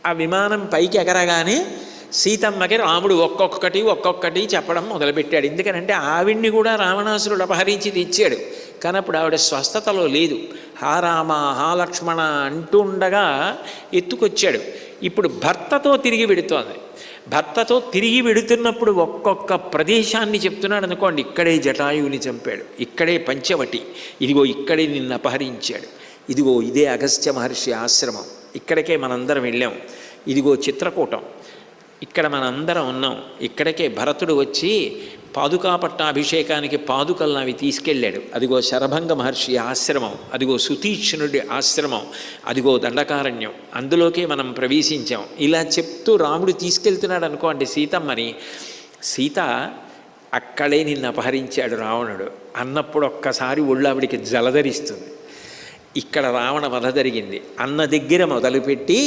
ఆ విమానం పైకి ఎగరగానే సీతమ్మకి రాముడు ఒక్కొక్కటి చెప్పడం మొదలుపెట్టాడు. ఎందుకనంటే ఆవిడ్ని కూడా రావణాసురుడు అపహరించి తెచ్చాడు. కానీ అప్పుడు ఆవిడ స్వస్థతలో లేదు. హా రామ హా లక్ష్మణ అంటూ ఉండగా ఎత్తుకొచ్చాడు. ఇప్పుడు భర్తతో తిరిగి వెడుతోంది. భర్తతో తిరిగి వెడుతున్నప్పుడు ఒక్కొక్క ప్రదేశాన్ని చెప్తున్నాడు అనుకోండి. ఇక్కడే జటాయువుని చంపాడు, ఇక్కడే పంచవటి, ఇదిగో ఇక్కడే నిన్ను అపహరించాడు, ఇదిగో ఇదే అగస్త్య మహర్షి ఆశ్రమం, ఇక్కడికే మనందరం వెళ్ళాం, ఇదిగో చిత్రకూటం, ఇక్కడ మనందరం ఉన్నాం, ఇక్కడికే భరతుడు వచ్చి పాదుకా పట్టాభిషేకానికి పాదుకలను అవి తీసుకెళ్ళాడు, అదిగో శరభంగ మహర్షి ఆశ్రమం, అదిగో సుతీక్ష్ణుడి ఆశ్రమం, అదిగో దండకారణ్యం, అందులోకే మనం ప్రవేశించాం. ఇలా చెప్తూ రాముడు తీసుకెళ్తున్నాడు అనుకోండి సీతమ్మని. సీత అక్కడే నిన్ను అపహరించాడు రావణుడు అన్నప్పుడు ఒక్కసారి ఒళ్ళు ఆవిడికి జలధరిస్తుంది. ఇక్కడ రావణ వధ జరిగింది అన్న దగ్గర మొదలుపెట్టి